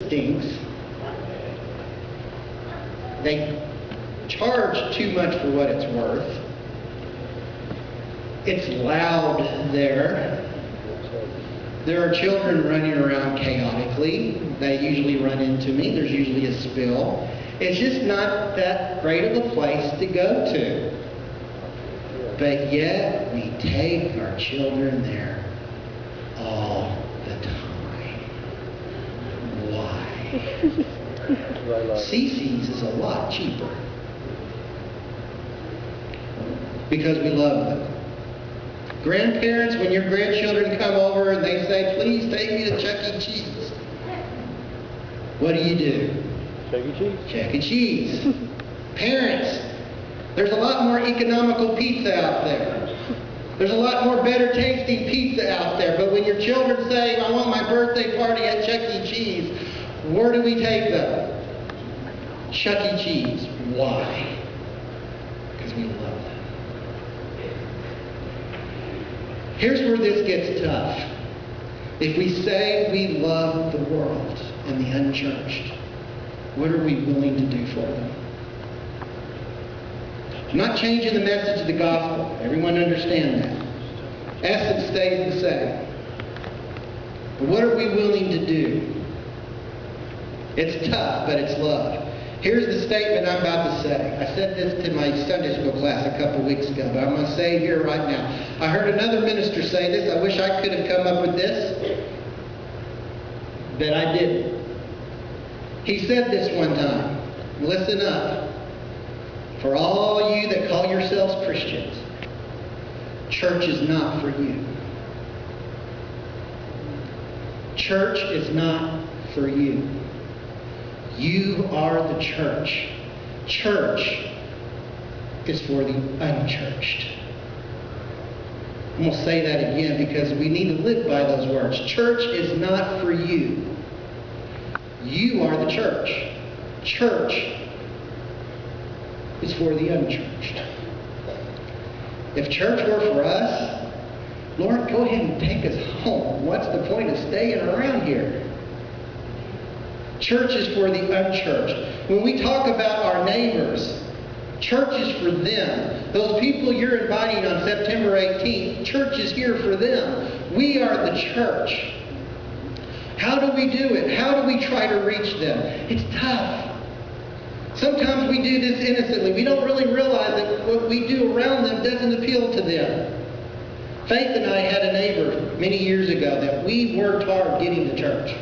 stinks. They charge too much for what it's worth. It's loud there. There are children running around chaotically. They usually run into me. There's usually a spill. It's just not that great of a place to go to. But yet, we take our children there all the time. Why? CC's is a lot cheaper. Because we love them. Grandparents, when your grandchildren come over and they say, please take me to Chuck E. Cheese, what do? Chuck E. Cheese. Chuck E. Cheese. Parents, there's a lot more economical pizza out there. There's a lot more better tasting pizza out there. But when your children say, I want my birthday party at Chuck E. Cheese, where do we take them? Chuck E. Cheese. Why? Because we love them. Here's where this gets tough. If we say we love the world and the unchurched, what are we willing to do for them? I'm not changing the message of the gospel. Everyone understand that. Essence stays the same. But what are we willing to do? It's tough, but it's love. Here's the statement I'm about to say. I said this to my Sunday school class a couple weeks ago, but I'm going to say it here right now. I heard another minister say this. I wish I could have come up with this, but I didn't. He said this one time. Listen up. For all you that call yourselves Christians, church is not for you. Church is not for you. You are the church. Church is for the unchurched. I'm going to say that again because we need to live by those words. Church is not for you. You are the church. Church is for the unchurched. If church were for us, Lord, go ahead and take us home. What's the point of staying around here? Church is for the unchurched. When we talk about our neighbors, church is for them. Those people you're inviting on September 18th, church is here for them. We are the church. How do we do it? How do we try to reach them? It's tough. Sometimes we do this innocently. We don't really realize that what we do around them doesn't appeal to them. Faith and I had a neighbor many years ago that we worked hard getting to church.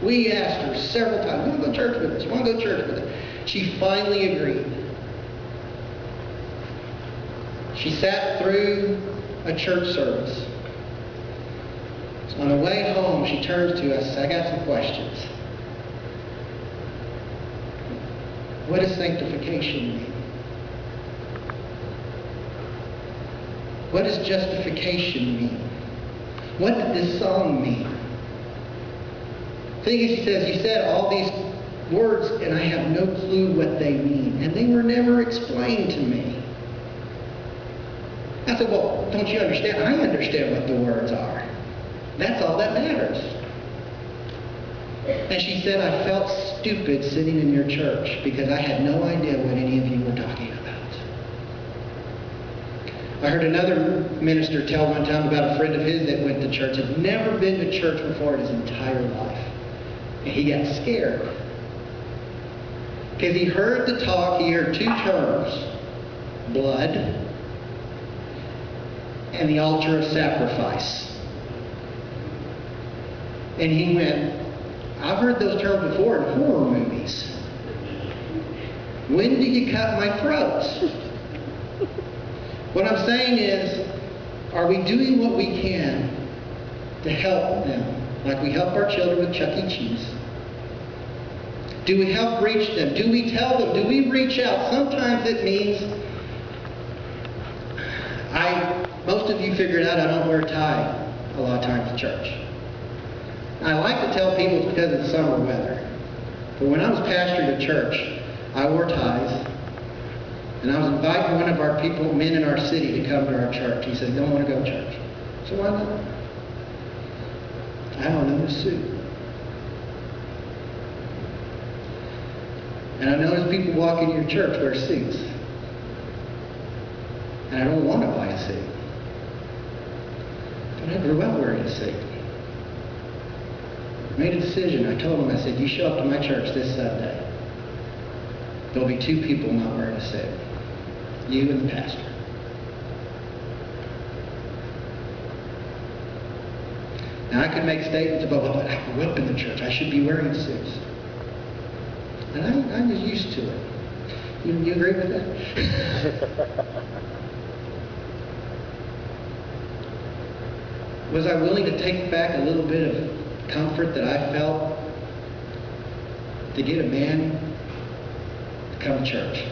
We asked her several times, want to go to church with us? Want to go to church with us? She finally agreed. She sat through a church service. So on the way home, she turns to us, I got some questions. What does sanctification mean? What does justification mean? What did this song mean? The thing is, she says, you said all these words and I have no clue what they mean. And they were never explained to me. I said, well, don't you understand? I understand what the words are. That's all that matters. And she said, I felt stupid sitting in your church because I had no idea what any of you were talking about. I heard another minister tell one time about a friend of his that went to church, had never been to church before in his entire life. And he got scared. Because he heard the talk, he heard two terms, blood and the altar of sacrifice. And he went, I've heard those terms before in horror movies. When do you cut my throat? What I'm saying is, are we doing what we can to help them? Like we help our children with Chuck E. Cheese. Do we help reach them? Do we tell them? Do we reach out? Sometimes it means, most of you figured out I don't wear a tie a lot of times to church. I like to tell people it's because of the summer weather. But when I was pastoring a church, I wore ties. And I was inviting one of our people, men in our city, to come to our church. He said, I don't want to go to church. So why not? I don't know, a suit. And I notice people walk into your church wear suits. And I don't want to buy a suit. But I grew up wearing a suit. Made a decision. I told them, I said, you show up to my church this Sunday, there'll be 2 people not wearing a suit. You and the pastor. Now I could make statements about, well, I grew up in the church, I should be wearing suits. And I'm just used to it. You agree with that? Was I willing to take back a little bit of comfort that I felt to get a man to come to church?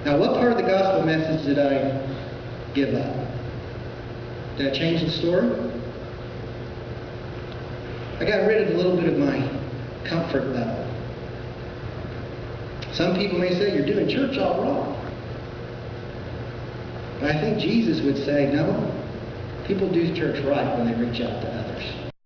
Now, what part of the gospel message did I give up? Did I change the story? I got rid of a little bit of my comfort level. Some people may say, you're doing church all wrong. But I think Jesus would say, no, people do church right when they reach out to others.